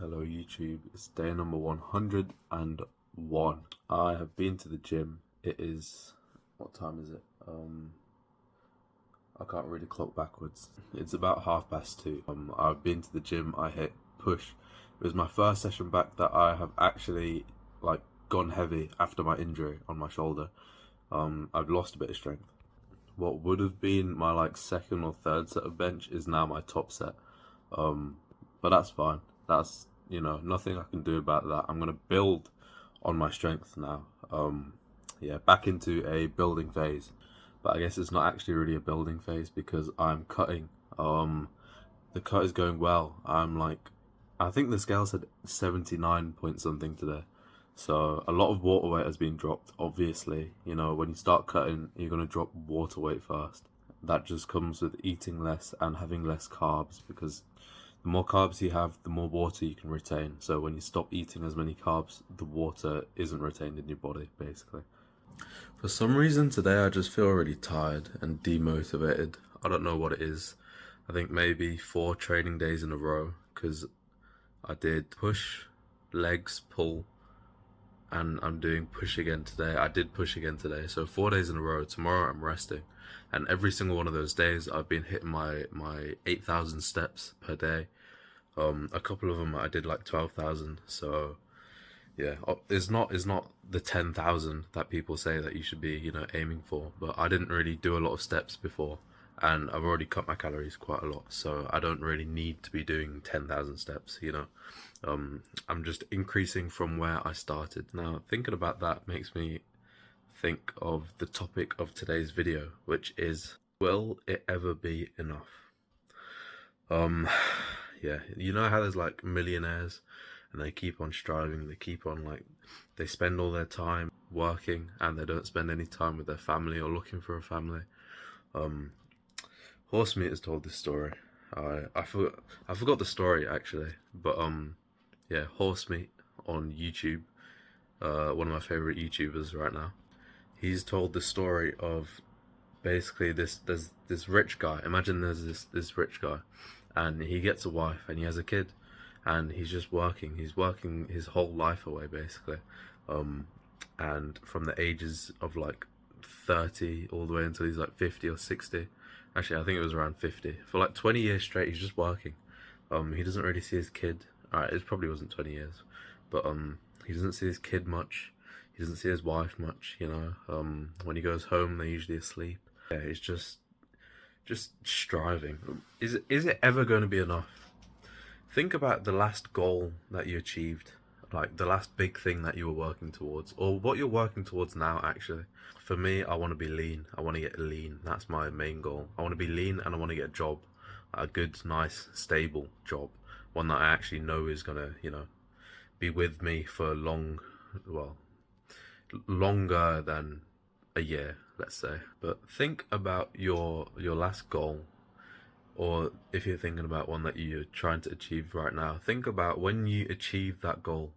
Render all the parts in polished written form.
Hello YouTube, it's day number 101. I have been to the gym. It is, what time is it? I can't really clock backwards. It's about 2:30. I've been to the gym, I hit push. It was my first session back that I have actually gone heavy after my injury on my shoulder. I've lost a bit of strength. What would have been my second or third set of bench is now my top set. But that's fine. That's, nothing I can do about that. I'm gonna build on my strength now. Yeah, back into a building phase. But I guess it's not actually really a building phase because I'm cutting. The cut is going well. I think the scale said 79 point something today. So a lot of water weight has been dropped. Obviously, when you start cutting, you're gonna drop water weight first. That just comes with eating less and having less carbs, because the more carbs you have, the more water you can retain. So when you stop eating as many carbs, the water isn't retained in your body, basically. For some reason today I just feel really tired and demotivated. I don't know what it is. I think maybe 4 training days in a row, because I did push, legs, pull, and I'm doing push again today. I did push again today, so 4 days in a row. Tomorrow I'm resting, and every single one of those days I've been hitting my 8,000 steps per day. A couple of them I did 12,000. So yeah, it's not the 10,000 that people say that you should be aiming for. But I didn't really do a lot of steps before, and I've already cut my calories quite a lot, so I don't really need to be doing 10,000 steps. I'm just increasing from where I started. Now, thinking about that makes me think of the topic of today's video, which is, will it ever be enough? Yeah, you know how there's millionaires and they keep on striving, they keep on they spend all their time working and they don't spend any time with their family or looking for a family. Horsemeat has told this story. I forgot the story actually, but yeah, Horsemeat on YouTube, one of my favorite YouTubers right now. He's told the story of basically there's this rich guy. Imagine there's this rich guy, and he gets a wife and he has a kid, and he's just working. He's working his whole life away basically, and from the ages of 30 all the way until he's 50 or 60. Actually, I think it was around 50. For 20 years straight, he's just working. He doesn't really see his kid. Alright, it probably wasn't 20 years, but he doesn't see his kid much. He doesn't see his wife much. When he goes home, they're usually asleep. Yeah, he's just striving. Is it ever going to be enough? Think about the last goal that you achieved, the last big thing that you were working towards, or what you're working towards now, actually. For me, I want to be lean. I want to get lean. That's my main goal. I want to be lean and I want to get a job. A good, nice, stable job. One that I actually know is going to, be with me for longer than a year, let's say. But think about your last goal, or if you're thinking about one that you're trying to achieve right now, think about when you achieve that goal,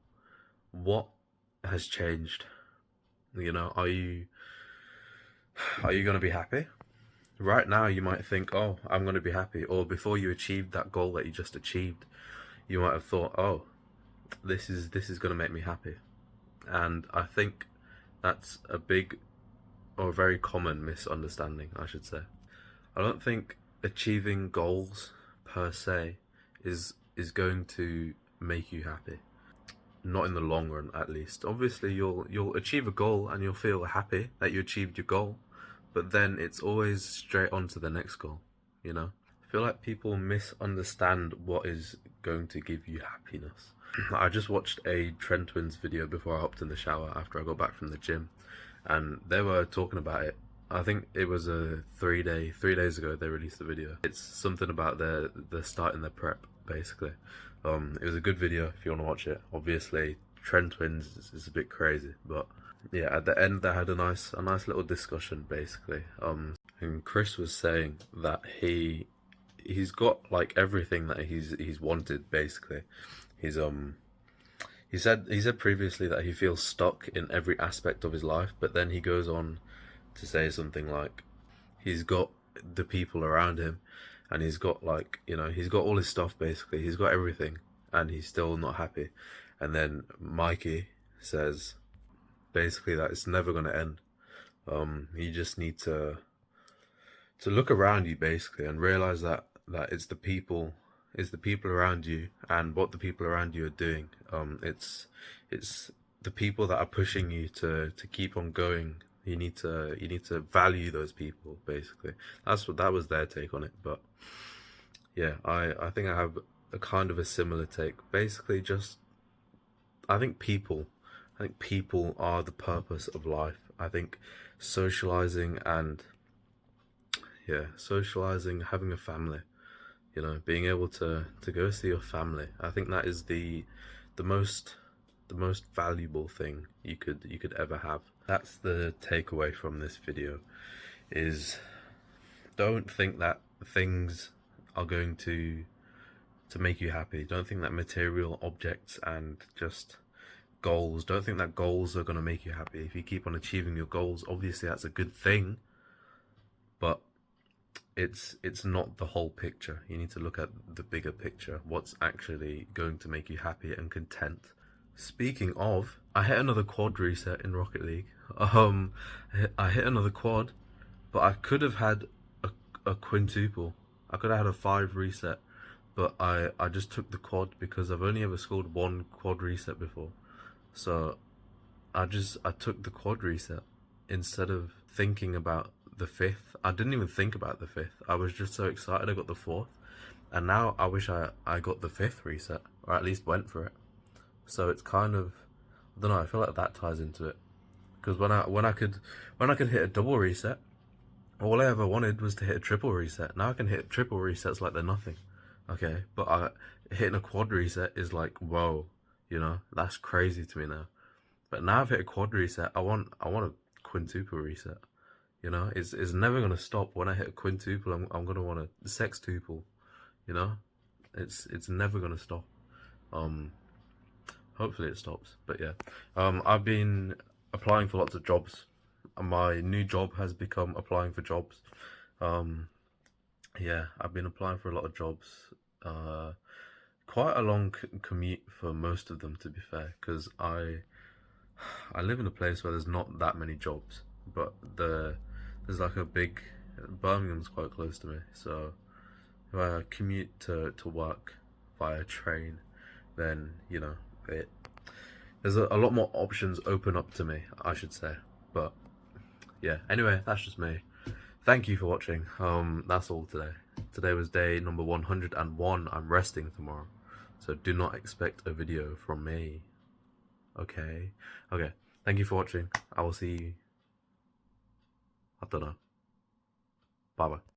what has changed? Are you going to be happy? Right now you might think, oh, I'm going to be happy. Or before you achieved that goal that you just achieved, you might have thought, oh, this is going to make me happy. And I think that's a big, or very common misunderstanding, I should say. I don't think achieving goals per se is going to make you happy. Not in the long run, at least. Obviously, you'll achieve a goal and you'll feel happy that you achieved your goal, but then it's always straight on to the next goal. I feel like people misunderstand what is going to give you happiness. I just watched a Trend Twins video before I hopped in the shower after I got back from the gym, and they were talking about it. I think it was a 3 days ago they released the video. It's something about their starting their prep, basically. It was a good video if you want to watch it. Obviously, Trend Twins is a bit crazy, but yeah, at the end they had a nice little discussion, basically. And Chris was saying that he's got everything that he's wanted, basically. He said previously that he feels stuck in every aspect of his life, but then he goes on to say something like he's got the people around him, and he's got he's got all his stuff, basically. He's got everything, and he's still not happy. And then Mikey says basically that it's never going to end. You just need to look around you basically and realize that it's the people around you and what the people around you are doing. It's the people that are pushing you to keep on going. You need to value those people basically. That was their take on it. But yeah, I think I have a kind of a similar take. Basically, just I think people are the purpose of life. I think socializing and socializing, having a family, being able to go see your family. I think that is the most valuable thing you could ever have. That's the takeaway from this video, is don't think that things are going to make you happy. Don't think that material objects and just goals, don't think that goals are going to make you happy. If you keep on achieving your goals, obviously that's a good thing, but it's not the whole picture. You need to look at the bigger picture. What's actually going to make you happy and content. Speaking of, I hit another quad reset in Rocket League. I hit another quad, but I could have had a quintuple. I could have had a 5 reset, but I just took the quad because I've only ever scored 1 quad reset before. So I took the quad reset instead of thinking about the 5th. I didn't even think about the 5th. I was just so excited I got the 4th. And now I wish I got the 5th reset, or at least went for it. So it's kind of, I don't know, I feel like that ties into it. Because when I could hit a double reset, all I ever wanted was to hit a triple reset. Now I can hit triple resets like they're nothing. Okay, but hitting a quad reset is like, whoa, that's crazy to me now. But now I've hit a quad reset, I want a quintuple reset. It's never gonna stop. When I hit a quintuple, I'm gonna want a sextuple. It's never gonna stop. Hopefully it stops. But yeah, I've been applying for lots of jobs. My new job has become applying for jobs. Yeah, I've been applying for a lot of jobs. Quite a long commute for most of them, to be fair, because I live in a place where there's not that many jobs, but there's like a big, Birmingham's quite close to me, so if I commute to work via train, then there's a lot more options open up to me, I should say. But yeah, anyway, that's just me. Thank you for watching. That's all today. Today was day number 101. I'm resting tomorrow, so do not expect a video from me. Okay. Thank you for watching. I will see you, I don't know. Bye bye.